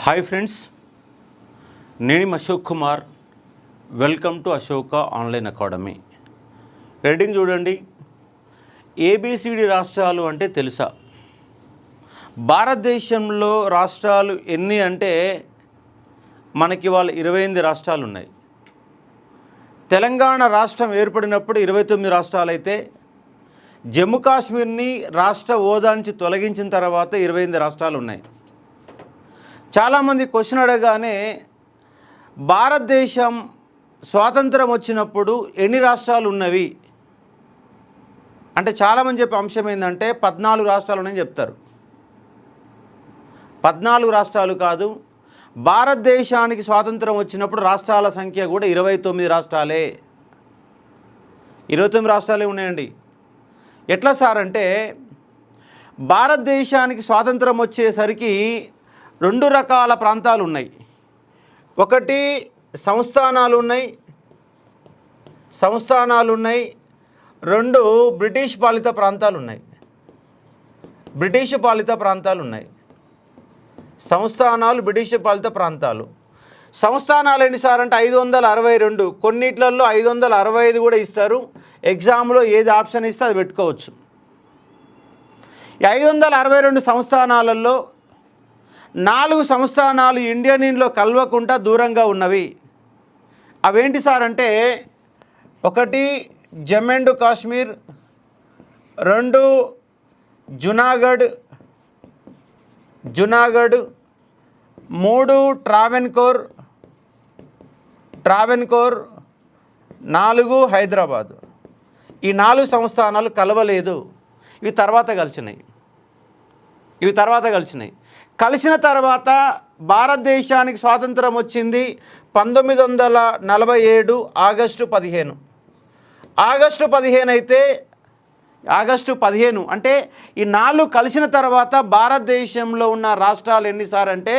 Hi friends, నేను Ashok Kumar. Welcome to Ashoka online academy. Heading చూడండి, A B C D రాష్ట్రాలు అంటే తెలుసా? భారతదేశంలో రాష్ట్రాలు ఎన్ని అంటే మనకి వాళ్ళ 28 రాష్ట్రాలు ఉన్నాయి. తెలంగాణ రాష్ట్రం ఏర్పడినప్పుడు 29 రాష్ట్రాలు అయితే, జమ్మూ కాశ్మీర్ని రాష్ట్ర హోదా నుంచి తొలగించిన తర్వాత 28 రాష్ట్రాలు ఉన్నాయి. చాలామంది క్వశ్చన్ అడగగానే భారతదేశం స్వాతంత్రం వచ్చినప్పుడు ఎన్ని రాష్ట్రాలు ఉన్నవి అంటే చాలామంది చెప్పే అంశం ఏంటంటే 14 రాష్ట్రాలు ఉన్నాయని చెప్తారు. 14 రాష్ట్రాలు కాదు, భారతదేశానికి స్వాతంత్రం వచ్చినప్పుడు రాష్ట్రాల సంఖ్య కూడా 29 రాష్ట్రాలే. 29 రాష్ట్రాలే ఉన్నాయండి. ఎట్లా సార్ అంటే, భారతదేశానికి స్వాతంత్రం వచ్చేసరికి 2 రకాల ప్రాంతాలు ఉన్నాయి. ఒకటి సంస్థానాలు ఉన్నాయి. 2 బ్రిటిష్ పాలిత ప్రాంతాలు ఉన్నాయి. సంస్థానాలు, బ్రిటిష్ పాలిత ప్రాంతాలు. సంస్థానాలు ఎన్నిసార్లు అంటే 562. కొన్నిట్లలో 565 కూడా ఇస్తారు. ఎగ్జామ్లో ఏది ఆప్షన్ ఇస్తే అది పెట్టుకోవచ్చు. ఈ 562 సంస్థానాలలో 4 సంస్థానాలు ఇండియన్ యూనియన్లో కలవకుండా దూరంగా ఉన్నవి. అవేంటి సార్ అంటే, ఒకటి జమ్మూ అండ్ కాశ్మీర్, 2 జునాగఢ్, 3 ట్రావెన్కోర్, 4 హైదరాబాద్. ఈ 4 సంస్థానాలు కలవలేదు. ఇవి తర్వాత కలిసినాయి. కలిసిన తర్వాత భారతదేశానికి స్వాతంత్రం వచ్చింది 1947 ఆగస్టు 15. ఆగస్టు 15 అంటే ఈ 4 కలిసిన తర్వాత భారతదేశంలో ఉన్న రాష్ట్రాలు ఎన్నిసార్ అంటే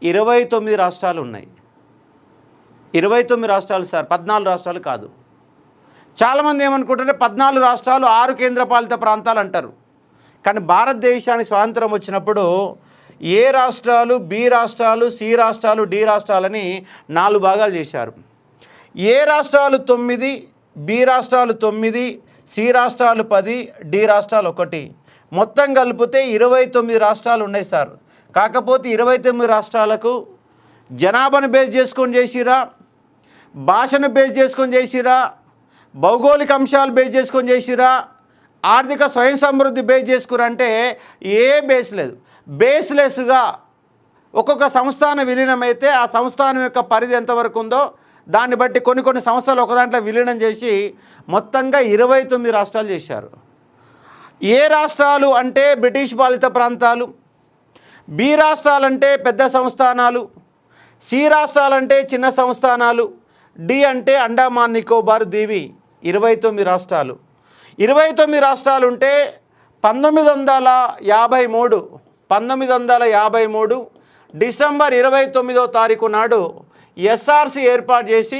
29 రాష్ట్రాలు ఉన్నాయి. 29 రాష్ట్రాలు సార్, 14 రాష్ట్రాలు కాదు. చాలామంది ఏమనుకుంటారంటే 14 రాష్ట్రాలు 6 కేంద్రపాలిత ప్రాంతాలు అంటారు. కానీ భారతదేశానికి స్వాతంత్రం వచ్చినప్పుడు ఏ రాష్ట్రాలు, బి రాష్ట్రాలు, సి రాష్ట్రాలు, డి రాష్ట్రాలని 4 భాగాలు చేశారు. ఏ రాష్ట్రాలు 9, బి రాష్ట్రాలు 9, సి రాష్ట్రాలు 10, డి రాష్ట్రాలు 1. మొత్తం కలిపితే 29 రాష్ట్రాలు ఉన్నాయి సార్. కాకపోతే 29 రాష్ట్రాలకు జనాభాను బేస్ చేసుకొని చేసిరా, భాషను బేస్ చేసుకొని చేసిరా, భౌగోళిక అంశాలు బేస్ చేసుకొని చేసిరా, ఆర్థిక స్వయం సమృద్ధి బేస్ చేసుకురంటే ఏ బేస్ లేదు. బేస్లెస్గా ఒక్కొక్క సంస్థానం విలీనమైతే ఆ సంస్థానం యొక్క పరిధి ఎంతవరకు ఉందో దాన్ని బట్టి కొన్ని సంస్థలు ఒక దాంట్లో విలీనం చేసి మొత్తంగా 29 రాష్ట్రాలు చేశారు. ఏ రాష్ట్రాలు అంటే బ్రిటిష్ పాలిత ప్రాంతాలు, బి రాష్ట్రాలంటే పెద్ద సంస్థానాలు, సి రాష్ట్రాలంటే చిన్న సంస్థానాలు, డి అంటే అండమాన్ నికోబార్ దీవి. 29 రాష్ట్రాలు. 29 రాష్ట్రాలు ఉంటే 1953 డిసెంబర్ 29వ తారీఖు నాడు ఎస్ఆర్సి ఏర్పాటు చేసి,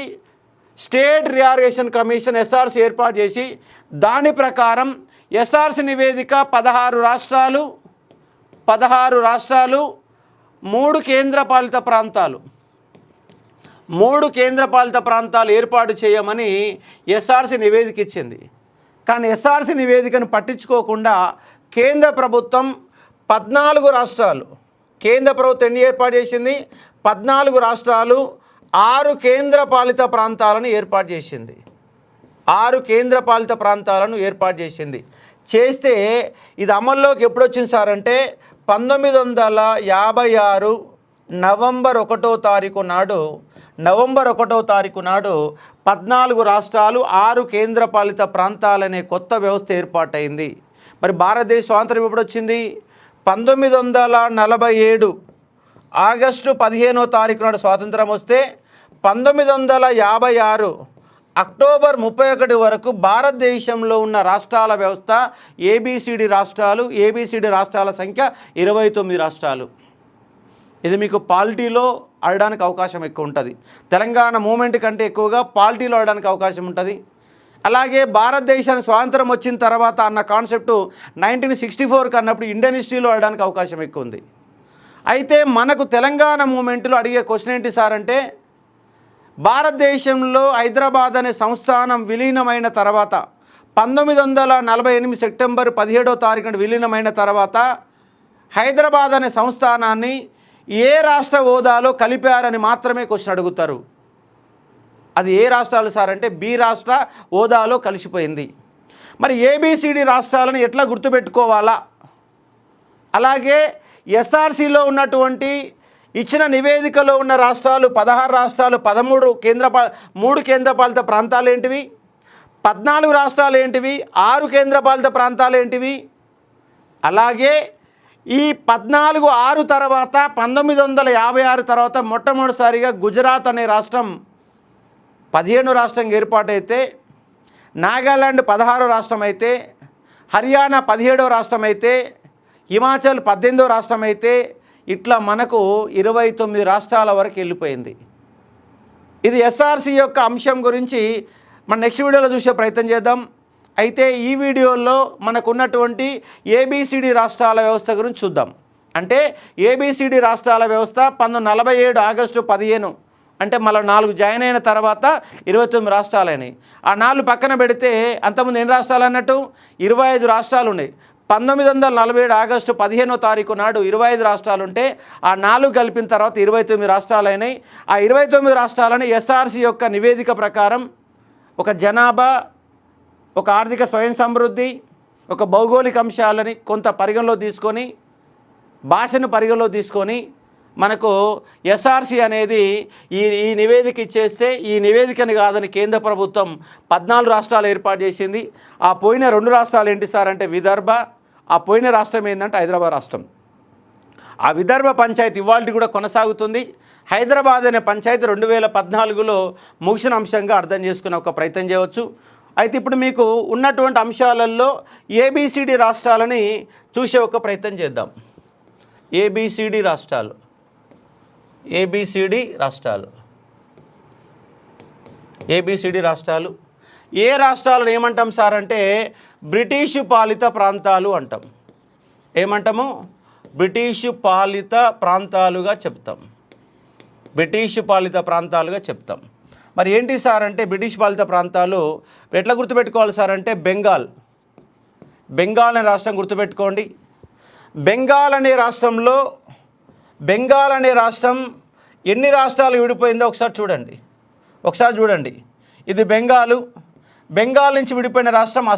స్టేట్ రిఆర్గనైజేషన్ కమిషన్ ఎస్ఆర్సి ఏర్పాటు చేసి, దాని ప్రకారం ఎస్ఆర్సి నివేదిక 16 రాష్ట్రాలు 3 కేంద్రపాలిత ప్రాంతాలు ఏర్పాటు చేయమని ఎస్ఆర్సి నివేదిక ఇచ్చింది. కానీ ఎస్ఆర్సి నివేదికను పట్టించుకోకుండా కేంద్ర ప్రభుత్వం 14 రాష్ట్రాలు, కేంద్ర ప్రభుత్వం ఎన్ని ఏర్పాటు చేసింది? 14 రాష్ట్రాలు 6 కేంద్రపాలిత ప్రాంతాలను ఏర్పాటు చేసింది. 6 కేంద్రపాలిత ప్రాంతాలను ఏర్పాటు చేసింది. చేస్తే ఇది అమల్లోకి ఎప్పుడు వచ్చింది సార్ అంటే 1956 నవంబర్ 1వ తారీఖు నాడు 14 రాష్ట్రాలు 6 కేంద్రపాలిత ప్రాంతాలనే కొత్త వ్యవస్థ ఏర్పాటైంది. మరి భారతదేశ స్వాతంత్రం ఎప్పుడు వచ్చింది? 1947 ఆగస్టు 15వ తారీఖు నాడు స్వాతంత్రం వస్తే 1956 అక్టోబర్ 31 వరకు భారతదేశంలో ఉన్న రాష్ట్రాల వ్యవస్థ ఏబిసిడి రాష్ట్రాల సంఖ్య 29 రాష్ట్రాలు. ఇది మీకు పాలిటీలో ఆడడానికి అవకాశం ఎక్కువ ఉంటుంది. తెలంగాణ మూమెంట్ కంటే ఎక్కువగా పాలిటీలో ఆడడానికి అవకాశం ఉంటుంది. అలాగే భారతదేశానికి స్వాతంత్రం వచ్చిన తర్వాత అన్న కాన్సెప్టు 1964 అన్నప్పుడు ఇండియన్ హిస్టరీలో ఆడడానికి అవకాశం ఎక్కువ ఉంది. అయితే మనకు తెలంగాణ మూమెంట్లో అడిగే క్వశ్చన్ ఏంటి సార్ అంటే, భారతదేశంలో హైదరాబాద్ అనే సంస్థానం విలీనమైన తర్వాత 1948 సెప్టెంబర్ 17వ తారీఖున విలీనమైన తర్వాత హైదరాబాద్ అనే సంస్థానాన్ని ఏ రాష్ట్ర హోదాలో కలిపారని మాత్రమే క్వశ్చన్ అడుగుతారు. అది ఏ రాష్ట్రాలు సార్ అంటే బి రాష్ట్ర హోదాలో కలిసిపోయింది. మరి ఏబిసిడి రాష్ట్రాలను ఎట్లా గుర్తుపెట్టుకోవాలా, అలాగే ఎస్ఆర్సిలో ఉన్నటువంటి ఇచ్చిన నివేదికలో ఉన్న రాష్ట్రాలు 16 రాష్ట్రాలు 3 కేంద్రపాలిత ప్రాంతాలు ఏంటివి, 14 రాష్ట్రాలు ఏంటివి, 6 కేంద్రపాలిత ప్రాంతాలు ఏంటివి, అలాగే ఈ 14/6 తర్వాత 1956 తర్వాత మొట్టమొదటిసారిగా గుజరాత్ అనే రాష్ట్రం 15 రాష్ట్రంగా ఏర్పాటైతే, నాగాలాండ్ 16 రాష్ట్రం అయితే, హర్యానా 17వ రాష్ట్రం అయితే, హిమాచల్ 18వ రాష్ట్రం అయితే, ఇట్లా మనకు 29 రాష్ట్రాల వరకు వెళ్ళిపోయింది. ఇది ఎస్ఆర్సి యొక్క అంశం గురించి మన నెక్స్ట్ వీడియోలో చూసే ప్రయత్నం చేద్దాం. అయితే ఈ వీడియోలో మనకు ఉన్నటువంటి ఏబిసిడి రాష్ట్రాల వ్యవస్థ గురించి చూద్దాం. అంటే ఏబిసిడి రాష్ట్రాల వ్యవస్థ 1947 ఆగస్టు 15 అంటే మళ్ళీ 4 జాయిన్ అయిన తర్వాత 29 రాష్ట్రాలైనాయి. ఆ 4 పక్కన పెడితే అంతకుముందు ఎన్ని రాష్ట్రాలు అన్నట్టు 25 రాష్ట్రాలు ఉన్నాయి. 1947 ఆగస్టు 15వ తారీఖు నాడు 25 రాష్ట్రాలు ఉంటే ఆ 4 కలిపిన తర్వాత 29 రాష్ట్రాలు అయినాయి. ఆ 29 రాష్ట్రాలను ఎస్ఆర్సి యొక్క నివేదిక ప్రకారం ఒక జనాభా, ఒక ఆర్థిక స్వయం సమృద్ధి, ఒక భౌగోళిక అంశాలని కొంత పరిగణలో తీసుకొని, భాషను పరిగణలో తీసుకొని మనకు ఎస్ఆర్సి అనేది ఈ నివేదిక ఇచ్చేస్తే, ఈ నివేదికని కాదని కేంద్ర ప్రభుత్వం 14 రాష్ట్రాలు ఏర్పాటు చేసింది. ఆ పోయిన 2 రాష్ట్రాలు ఏంటి సార్ అంటే విదర్భ, ఆ పోయిన రాష్ట్రం ఏంటంటే హైదరాబాద్ రాష్ట్రం. ఆ విదర్భ పంచాయతీ ఇవాళ కూడా కొనసాగుతుంది. హైదరాబాద్ అనే పంచాయతీ 2014లో ముగిసిన అంశంగా అర్థం చేసుకునే ఒక ప్రయత్నం చేయవచ్చు. అయితే ఇప్పుడు మీకు ఉన్నటువంటి అంశాలలో ఏబిసిడి రాష్ట్రాలని చూసే ఒక ప్రయత్నం చేద్దాం. ఏబిసిడి రాష్ట్రాలు, ఏబిసిడి రాష్ట్రాలు, ఏబిసిడి రాష్ట్రాలు. ఏ రాష్ట్రాలను ఏమంటాం సార్ అంటే బ్రిటిషు పాలిత ప్రాంతాలు అంటాం. ఏమంటాము? బ్రిటిషు పాలిత ప్రాంతాలుగా చెప్తాం. బ్రిటిషు పాలిత ప్రాంతాలుగా చెప్తాం. మరి ఏంటి సార్ అంటే బ్రిటిష్ పాలిత ప్రాంతాలు ఎట్లా గుర్తుపెట్టుకోవాలి సార్ అంటే బెంగాల్ అనే రాష్ట్రం గుర్తుపెట్టుకోండి. బెంగాల్ అనే రాష్ట్రం ఎన్ని రాష్ట్రాలు విడిపోయిందో ఒకసారి చూడండి. ఇది బెంగాల్ నుంచి విడిపోయిన రాష్ట్రం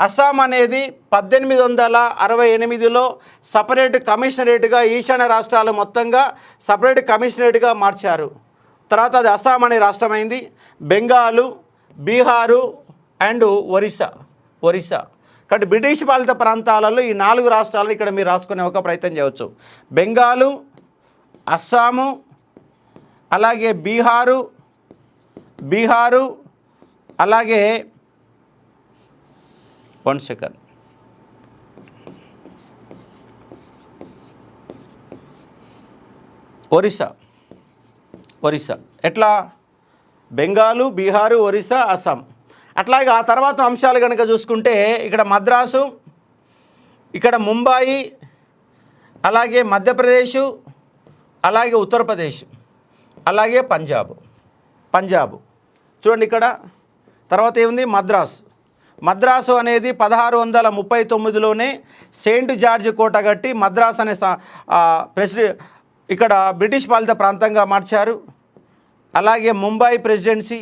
అస్సాం అనేది 1868లో సపరేట్ కమిషనరేట్గా ఈశాన్య రాష్ట్రాలు మొత్తంగా సపరేట్ కమిషనరేట్గా మార్చారు. తర్వాత అది అస్సాం అనే రాష్ట్రం అయింది. బెంగాలు, బీహారు అండ్ ఒరిస్సా. కాబట్టి బ్రిటిష్ పాలిత ప్రాంతాలలో ఈ 4 రాష్ట్రాలను ఇక్కడ మీరు రాసుకునే ఒక ప్రయత్నం చేయవచ్చు. బెంగాలు, అస్సాము, అలాగే బీహారు, అలాగే 1 సెకండ్, ఒరిస్సా. ఎట్లా? బెంగాలు, బీహారు, ఒరిస్సా, అస్సాం. అట్లాగే ఆ తర్వాత అంశాలు కనుక చూసుకుంటే ఇక్కడ మద్రాసు, ఇక్కడ ముంబాయి, అలాగే మధ్యప్రదేశ్, అలాగే ఉత్తరప్రదేశ్, అలాగే పంజాబ్. చూడండి ఇక్కడ తర్వాత ఏముంది? మద్రాసు అనేది 1639లోనే సెయింట్ జార్జ్ కోట కట్టి మద్రాస్ అనే ఇక్కడ బ్రిటిష్ పాలిత ప్రాంతంగా మార్చారు. అలాగే Mumbai presidency,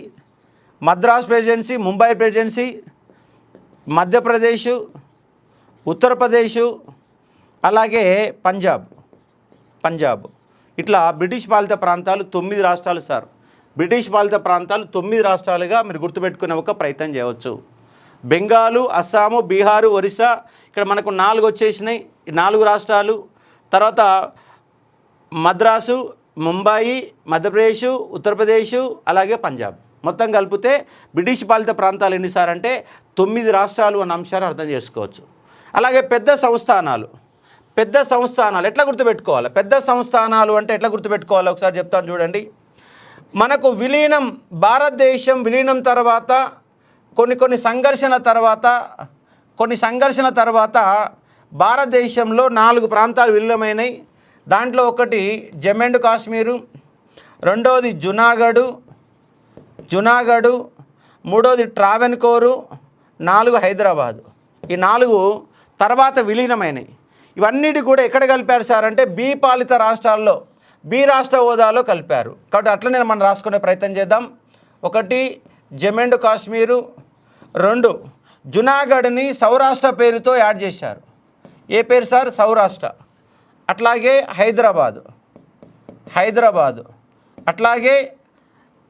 Madras presidency, Mumbai presidency, Madhya Pradesh, Uttar Pradesh, అలాగే పంజాబ్. ఇట్లా బ్రిటిష్ పాలిత ప్రాంతాలు 9 రాష్ట్రాలు సార్. బ్రిటిష్ పాలిత ప్రాంతాలు 9 రాష్ట్రాలుగా మీరు గుర్తుపెట్టుకునే ఒక ప్రయత్నం చేయవచ్చు. బెంగాలు, అస్సాము, బీహారు, ఒరిస్సా, ఇక్కడ మనకు 4 వచ్చేసినాయి. ఈ 4 రాష్ట్రాలు. తర్వాత మద్రాసు, ముంబాయి, మధ్యప్రదేశ్, ఉత్తరప్రదేశ్, అలాగే పంజాబ్. మొత్తం కలిపితే బ్రిటిష్ పాలిత ప్రాంతాలు ఎన్నిసార్ అంటే 9 రాష్ట్రాలు అన్న అంశాన్ని అర్థం చేసుకోవచ్చు. అలాగే పెద్ద సంస్థానాలు ఎట్లా గుర్తుపెట్టుకోవాలి? పెద్ద సంస్థానాలు అంటే ఎట్లా గుర్తుపెట్టుకోవాలి ఒకసారి చెప్తాను చూడండి. మనకు భారతదేశం విలీనం తర్వాత కొన్ని సంఘర్షణ తర్వాత భారతదేశంలో 4 ప్రాంతాలు విలీనమైనాయి. దాంట్లో ఒకటి జమ్మూ అండ్ కాశ్మీరు, రెండవది జునాగఢ్, మూడవది ట్రావెన్కోరు, 4 హైదరాబాదు. ఈ 4 తర్వాత విలీనమైనవి. ఇవన్నిటి కూడా ఎక్కడ కలిపారు సార్ అంటే బి పాలిత రాష్ట్రాల్లో బి రాష్ట్ర హోదాలో కలిపారు. కాబట్టి అట్లనే మనం రాసుకునే ప్రయత్నం చేద్దాం. 1 జమ్మూ అండ్ కాశ్మీరు, 2 జునాగఢ్ని సౌరాష్ట్ర పేరుతో యాడ్ చేశారు. ఏ పేరు సార్? సౌరాష్ట్ర. అట్లాగే హైదరాబాదు, అట్లాగే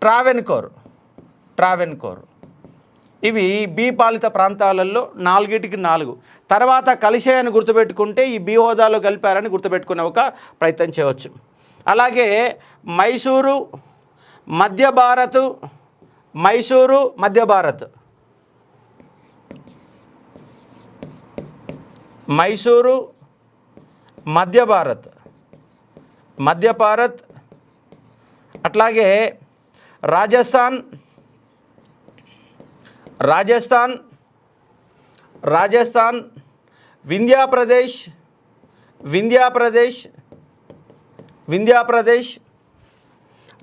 ట్రావెన్కోర్. ఇవి బి పాలిత ప్రాంతాలలో 4టికి 4 తర్వాత కలిశాయని గుర్తుపెట్టుకుంటే ఈ బి హోదాలో కలిపారని గుర్తుపెట్టుకునే ఒక ప్రయత్నం చేయవచ్చు. అలాగే మైసూరు మధ్య భారత్, మధ్య భారత్, అట్లాగే రాజస్థాన్, వింధ్యాప్రదేశ్,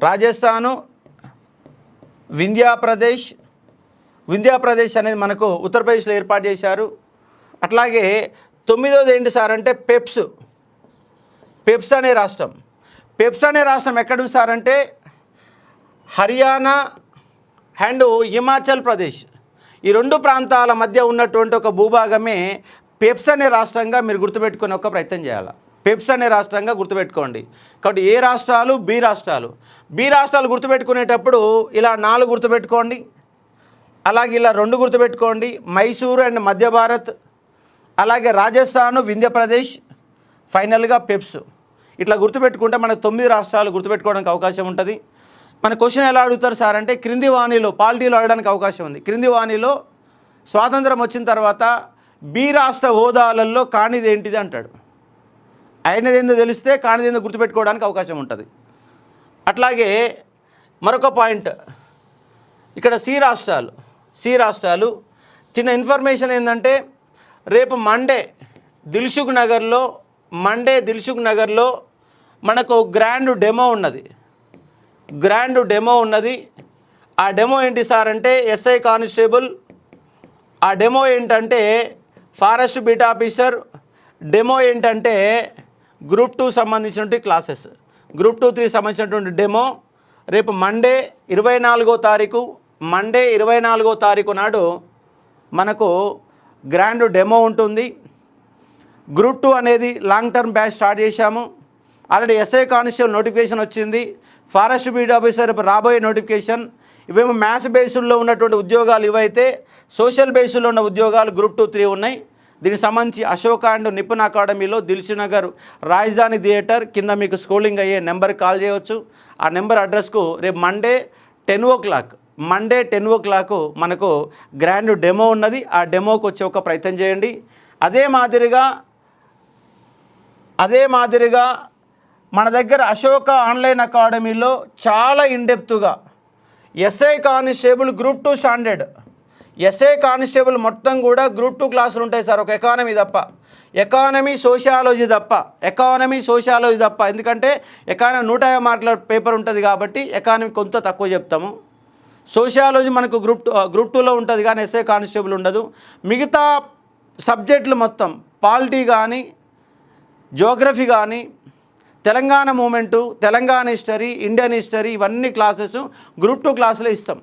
రాజస్థాను, వింధ్యాప్రదేశ్ అనేది మనకు ఉత్తరప్రదేశ్లో ఏర్పాటు చేశారు. అట్లాగే 9వది ఏంటి సార్ అంటే పెప్స్ అనే రాష్ట్రం. ఎక్కడుంది సార్ అంటే హర్యానా అండ్ హిమాచల్ ప్రదేశ్. ఈ 2 ప్రాంతాల మధ్య ఉన్నటువంటి ఒక భూభాగమే పెప్స్ అనే రాష్ట్రంగా మీరు గుర్తుపెట్టుకునే ఒక ప్రయత్నం చేయాలి. పెప్స్ అనే రాష్ట్రంగా గుర్తుపెట్టుకోండి. కాబట్టి ఏ రాష్ట్రాలు? బి రాష్ట్రాలు గుర్తుపెట్టుకునేటప్పుడు ఇలా 4 గుర్తుపెట్టుకోండి, అలాగే ఇలా 2 గుర్తుపెట్టుకోండి. మైసూరు అండ్ మధ్య భారత్, అలాగే రాజస్థాను, వింధ్యప్రదేశ్, ఫైనల్గా పెప్స్. ఇట్లా గుర్తుపెట్టుకుంటే మనకు 9 రాష్ట్రాలు గుర్తుపెట్టుకోవడానికి అవకాశం ఉంటుంది. మన క్వశ్చన్ ఎలా అడుగుతారు సార్ అంటే క్రింది వాణిలో పాలిటీలో అడగడానికి అవకాశం ఉంది. క్రింది వాణిలో స్వాతంత్రం వచ్చిన తర్వాత బి రాష్ట్ర హోదాలలో కానిది ఏంటిది అంటాడు. అయినది ఏందో తెలిస్తే కానిది ఏందో గుర్తుపెట్టుకోవడానికి అవకాశం ఉంటుంది. అట్లాగే మరొక పాయింట్ ఇక్కడ సి రాష్ట్రాలు. చిన్న ఇన్ఫర్మేషన్ ఏంటంటే రేపు మండే దిల్సుఖ్ నగర్లో మనకు గ్రాండ్ డెమో ఉన్నది. ఆ డెమో ఏంటి సార్ అంటే ఎస్ఐ కానిస్టేబుల్. ఆ డెమో ఏంటంటే ఫారెస్ట్ బీట్ ఆఫీసర్. డెమో ఏంటంటే గ్రూప్ 2 సంబంధించినటువంటి క్లాసెస్, గ్రూప్ 2, 3 సంబంధించినటువంటి డెమో రేపు మండే 24వ తారీఖు నాడు మనకు గ్రాండ్ డెమో ఉంటుంది. గ్రూప్ 2 అనేది లాంగ్ టర్మ్ బ్యాచ్ స్టార్ట్ చేశాము. ఆల్రెడీ ఎస్ఐ కానిస్టేబుల్ నోటిఫికేషన్ వచ్చింది. ఫారెస్ట్ బీట్ ఆఫీసర్ రాబోయే నోటిఫికేషన్. ఇవేమో మ్యాథ్స్ బేస్డ్లో ఉన్నటువంటి ఉద్యోగాలు ఇవైతే, సోషల్ బేస్డ్లో ఉన్న ఉద్యోగాలు గ్రూప్ 2, 3 ఉన్నాయి. దీనికి సంబంధించి అశోక అండ్ నిపుణ్ అకాడమీలో దిల్సుఖ్ నగర్ రాజధాని థియేటర్ కింద మీకు స్కూలింగ్ అయ్యే నెంబర్కి కాల్ చేయవచ్చు. ఆ నెంబర్ అడ్రస్కు రేపు మండే 10 o'clock మనకు గ్రాండ్ డెమో ఉన్నది. ఆ డెమోకి వచ్చే ఒక ప్రయత్నం చేయండి. అదే మాదిరిగా మన దగ్గర అశోక ఆన్లైన్ అకాడమీలో చాలా ఇన్డెప్త్గా SI constable group 2 standard, SI constable మొత్తం కూడా గ్రూప్ 2 క్లాసులు ఉంటాయి సార్. ఒక ఎకానమీ సోషియాలజీ తప్ప. ఎందుకంటే ఎకానమీ 150 మార్కుల పేపర్ ఉంటుంది కాబట్టి ఎకానమీ కొంత తక్కువ చెప్తాము. సోషియాలజీ మనకు గ్రూప్ 2లో ఉంటుంది కానీ ఎస్ఐ కానిస్టేబుల్ ఉండదు. మిగతా సబ్జెక్టులు మొత్తం పాలిటీ కానీ, జోగ్రఫీ కానీ, Telangana movement, Telangana history, Indian history, ఇవన్నీ క్లాసెస్ గ్రూప్ 2 క్లాసులో ఇస్తాం.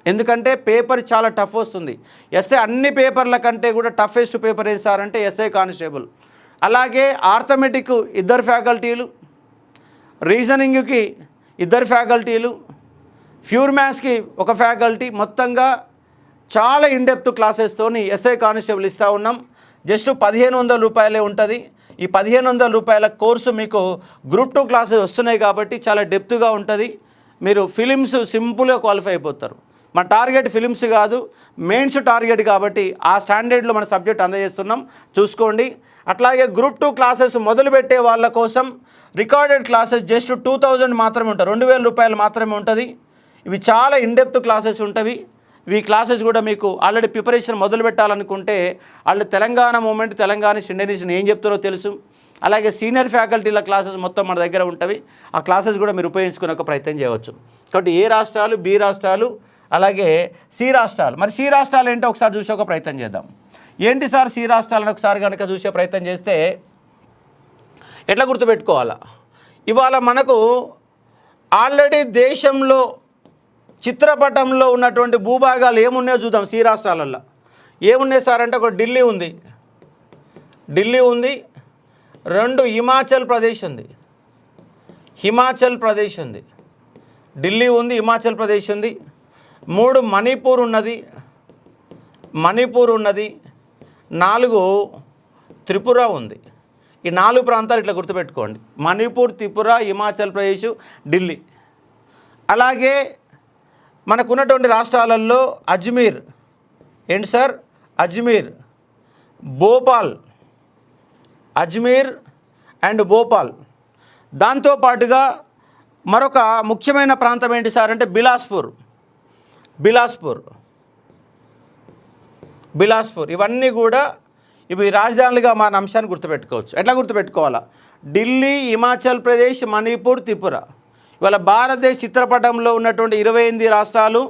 ఎందుకంటే పేపర్ చాలా టఫ్ వస్తుంది. ఎస్ఐ అన్ని పేపర్ల కంటే కూడా టఫెస్ట్ పేపర్ వేసారంటే ఎస్ఐ కానిస్టేబుల్. అలాగే ఆర్థమెటిక్ 2 ఫ్యాకల్టీలు, రీజనింగ్కి 2 ఫ్యాకల్టీలు, ప్యూర్ మ్యాథ్స్కి 1 ఫ్యాకల్టీ, మొత్తంగా చాలా ఇన్డెప్త్ క్లాసెస్తోని ఎస్ఐ కానిస్టేబుల్ ఇస్తూ ఉన్నాం. జస్ట్ 1500 రూపాయలే ఉంటుంది. ఈ 1500 రూపాయల కోర్సు మీకు గ్రూప్ 2 క్లాసెస్ వస్తున్నాయి కాబట్టి చాలా డెప్త్గా ఉంటుంది. మీరు ఫిలిమ్స్ సింపుల్గా క్వాలిఫై అయిపోతారు. మా టార్గెట్ ఫిలిమ్స్ కాదు, మెయిన్స్ టార్గెట్ కాబట్టి ఆ స్టాండర్డ్లో మన సబ్జెక్ట్ అందజేస్తున్నాం, చూసుకోండి. అట్లాగే గ్రూప్ 2 క్లాసెస్ మొదలుపెట్టే వాళ్ళ కోసం రికార్డెడ్ క్లాసెస్ జస్ట్ 2000 మాత్రమే ఉంటుంది, 2000 రూపాయలు మాత్రమే ఉంటుంది. ఇవి చాలా ఇన్డెప్త్ క్లాసెస్ ఉంటాయి. ఈ క్లాసెస్ కూడా మీకు ఆల్రెడీ ప్రిపరేషన్ మొదలు పెట్టాలనుకుంటే వాళ్ళు తెలంగాణ మూమెంట్, తెలంగాణ ఇండియన్ ఏం చెప్తారో తెలుసు. అలాగే సీనియర్ ఫ్యాకల్టీల క్లాసెస్ మొత్తం మన దగ్గర ఉంటవి. ఆ క్లాసెస్ కూడా మీరు ఉపయోగించుకునే ఒక ప్రయత్నం చేయవచ్చు. కాబట్టి ఏ రాష్ట్రాలు, బి రాష్ట్రాలు, అలాగే సి రాష్ట్రాలు. మరి సి రాష్ట్రాలు ఏంటో ఒకసారి చూసే ఒక ప్రయత్నం చేద్దాం. ఏంటి సార్ సి రాష్ట్రాలను ఒకసారి కనుక చూసే ప్రయత్నం చేస్తే ఎట్లా గుర్తుపెట్టుకోవాలా? ఇవాళ మనకు ఆల్రెడీ దేశంలో చిత్రపటంలో ఉన్నటువంటి భూభాగాలు ఏమున్నాయో చూద్దాం. సి రాష్ట్రాలలో ఏమున్నాయి సార్ అంటే, ఒక ఢిల్లీ ఉంది, 2 హిమాచల్ ప్రదేశ్ ఉంది, ఢిల్లీ ఉంది, హిమాచల్ ప్రదేశ్ ఉంది, 3 మణిపూర్ ఉన్నది, 4 త్రిపుర ఉంది. ఈ 4 ప్రాంతాలు ఇట్లా గుర్తుపెట్టుకోండి. మణిపూర్, త్రిపుర, హిమాచల్ ప్రదేశ్, ఢిల్లీ. అలాగే మనకున్నటువంటి రాష్ట్రాలలో అజ్మీర్, ఏంటి సార్, అజ్మీర్ అండ్ భోపాల్. దాంతోపాటుగా మరొక ముఖ్యమైన ప్రాంతం ఏంటి సార్ అంటే బిలాస్పూర్. ఇవన్నీ కూడా ఇవి రాజధానులుగా మన అంశాన్ని గుర్తుపెట్టుకోవచ్చు. ఎట్లా గుర్తుపెట్టుకోవాలా? ఢిల్లీ, హిమాచల్ ప్రదేశ్, మణిపూర్, త్రిపుర. ఇవాళ భారతదేశ చిత్రపటంలో ఉన్నటువంటి 28 రాష్ట్రాలు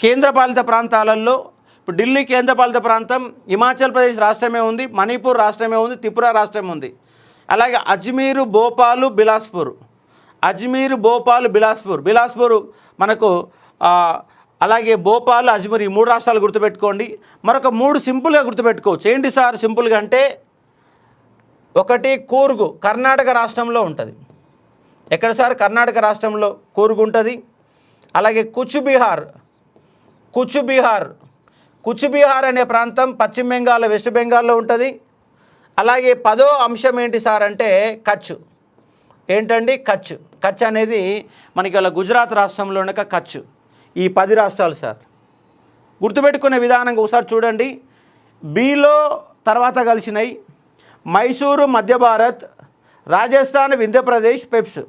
కేంద్రపాలిత ప్రాంతాలలో ఇప్పుడు ఢిల్లీ కేంద్రపాలిత ప్రాంతం, హిమాచల్ ప్రదేశ్ రాష్ట్రమే ఉంది, మణిపూర్ రాష్ట్రమే ఉంది, త్రిపుర రాష్ట్రం ఉంది. అలాగే అజ్మీరు, భోపాలు, బిలాస్పూర్ మనకు అలాగే భోపాల్, అజ్మీర్, ఈ 3 రాష్ట్రాలు గుర్తుపెట్టుకోండి. మరొక 3 సింపుల్గా గుర్తుపెట్టుకోవచ్చు. ఏంటి సార్ సింపుల్గా అంటే, ఒకటి కూర్గు, కర్ణాటక రాష్ట్రంలో ఉంటుంది. ఎక్కడ సార్? కర్ణాటక రాష్ట్రంలో కూర్గు ఉంటుంది. అలాగే కుచ్ బిహార్ అనే ప్రాంతం పశ్చిమ బెంగాల్, వెస్ట్ బెంగాల్లో ఉంటుంది. అలాగే 10వ అంశం ఏంటి సార్ అంటే కచ్. ఏంటండి? కచ్ అనేది మనకి అలా గుజరాత్ రాష్ట్రంలో ఉన్న కచ్. ఈ 10 రాష్ట్రాలు సార్. గుర్తుపెట్టుకునే విధానంగా ఒకసారి చూడండి. బిలో తర్వాత కలిసినాయి మైసూరు, మధ్య భారత్, రాజస్థాన్, వింధ్యప్రదేశ్, పెప్స్.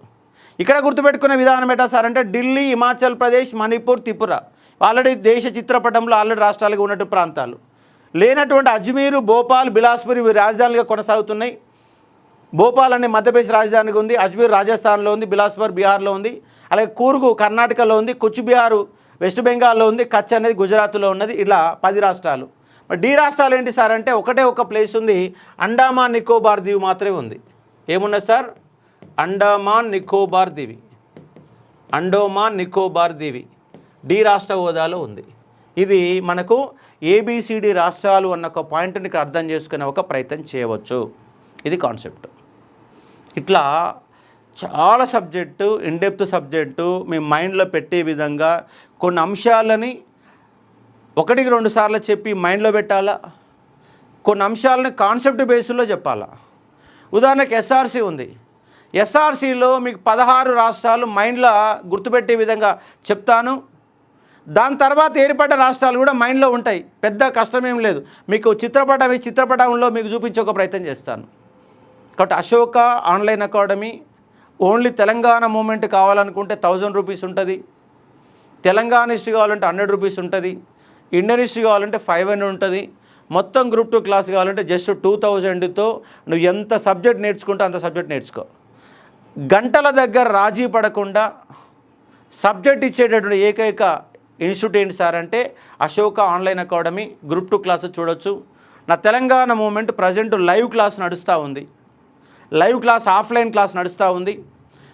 ఇక్కడ గుర్తుపెట్టుకునే విధానం ఏంటా సార్ అంటే ఢిల్లీ, హిమాచల్ ప్రదేశ్, మణిపూర్, త్రిపుర. ఆల్రెడీ దేశ చిత్రపటంలో ఆల్రెడీ రాష్ట్రాలుగా ఉన్నట్టు ప్రాంతాలు. లేనటువంటి అజ్మీరు, భోపాల్, బిలాస్పూర్ ఇవి రాజధానులుగా కొనసాగుతున్నాయి. భోపాల్ అనే మధ్యప్రదేశ్ రాజధానిగా ఉంది, అజ్మీర్ రాజస్థాన్లో ఉంది, బిలాస్పూర్ బీహార్లో ఉంది, అలాగే కూర్గు కర్ణాటకలో ఉంది, కుచ్ బిహార్ వెస్ట్ బెంగాల్లో ఉంది, కచ్ అనేది గుజరాత్లో ఉన్నది. ఇలా 10 రాష్ట్రాలు. మరి డి రాష్ట్రాలు ఏంటి సార్ అంటే ఒకటే ఒక ప్లేస్ ఉంది, అండమాన్ నికోబార్ దీవి మాత్రమే ఉంది. ఏమున్నది సార్? అండమాన్ నికోబార్ దీవి డి రాష్ట్ర హోదాలో ఉంది. ఇది మనకు ఏబిసిడి రాష్ట్రాలు అన్న ఒక పాయింట్ని అర్థం చేసుకునే ఒక ప్రయత్నం చేయవచ్చు. ఇది కాన్సెప్ట్. ఇట్లా చాలా సబ్జెక్టు, ఇన్డెప్త్ సబ్జెక్టు మీ మైండ్లో పెట్టే విధంగా కొన్ని అంశాలని 1-2 సార్లు చెప్పి మైండ్లో పెట్టాలా. కొన్ని అంశాలని కాన్సెప్ట్ బేస్లో చెప్పాలా. ఉదాహరణకు ఎస్ఆర్సి ఉంది. ఎస్ఆర్సిలో మీకు 16 రాష్ట్రాలు మైండ్లో గుర్తుపెట్టే విధంగా చెప్తాను. దాని తర్వాత ఏర్పడ్డ రాష్ట్రాలు కూడా మైండ్లో ఉంటాయి. పెద్ద కష్టమేం లేదు. మీకు చిత్రపటంలో మీకు చూపించే ఒక ప్రయత్నం చేస్తాను. కాబట్టి Ashoka online academy only Telangana movement కావాలనుకుంటే 1000 రూపీస్ ఉంటుంది. తెలంగాణ హిస్టరీ కావాలంటే 100 రూపీస్ ఉంటుంది. ఇండియన్ హిస్టరీ కావాలంటే 500 ఉంటుంది. మొత్తం గ్రూప్ 2 క్లాస్ కావాలంటే జస్ట్ 2000తో నువ్వు ఎంత సబ్జెక్ట్ నేర్చుకుంటే అంత సబ్జెక్ట్ నేర్చుకో. గంటల దగ్గర రాజీ పడకుండా సబ్జెక్ట్ ఇచ్చేటటువంటి ఏకైక ఇన్స్టిట్యూట్ ఏంటి సార్ అంటే Ashoka online academy. Group 2 classes చూడొచ్చు. నా Telangana movement present live class నడుస్తూ ఉంది. లైవ్ క్లాస్, ఆఫ్లైన్ క్లాస్ నడుస్తూ ఉంది.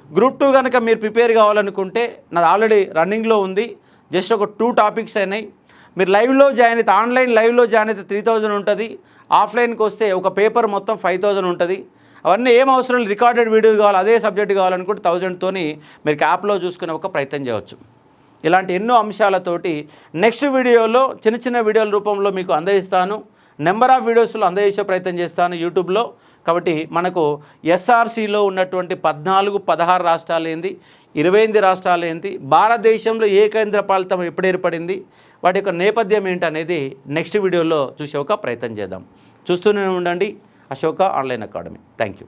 గ్రూప్ 2 కనుక మీరు ప్రిపేర్ కావాలనుకుంటే నాది ఆల్రెడీ రన్నింగ్లో ఉంది. జస్ట్ ఒక 2 టాపిక్స్ అయినాయి. మీరు లైవ్లో జాయిన్ అయితే, ఆన్లైన్ లైవ్లో జాయిన్ అయితే 3000 ఉంటుంది. ఆఫ్లైన్కి వస్తే ఒక పేపర్ మొత్తం 5000 ఉంటుంది. అవన్నీ ఏం అవసరం లేదు. రికార్డెడ్ వీడియో కావాలి, అదే సబ్జెక్ట్ కావాలనుకుంటే 1000తోని మీరు యాప్లో చూసుకునే ఒక ప్రయత్నం చేయవచ్చు. ఇలాంటి ఎన్నో అంశాలతోటి నెక్స్ట్ వీడియోలో చిన్న వీడియోల రూపంలో మీకు అందజేస్తాను. నెంబర్ ఆఫ్ వీడియోస్లో అందజేసే ప్రయత్నం చేస్తాను యూట్యూబ్లో. కాబట్టి మనకు ఎస్ఆర్సీలో ఉన్నటువంటి 14-16 రాష్ట్రాలు ఏంది, 28 రాష్ట్రాలు ఏంది, భారతదేశంలో ఏ కేంద్రపాలితం ఎప్పుడు ఏర్పడింది, వాటి యొక్క నేపథ్యం ఏంటనేది నెక్స్ట్ వీడియోలో చూసే ఒక ప్రయత్నం చేద్దాం. చూస్తూనే ఉండండి Ashoka online academy. Thank you.